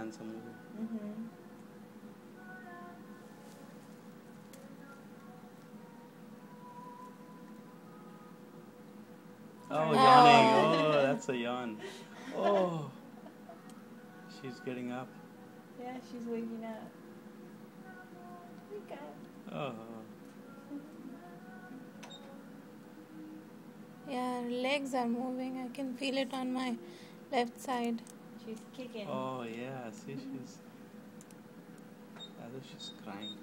hands are moving. Mm-hmm. Oh, Oh. yawning. Oh, that's a yawn. Oh, she's getting up. Yeah, she's waking up. Wake up. Oh, Yeah, her legs are moving. I can feel it on my left side. She's kicking. oh yeah. See, she's as if she's crying.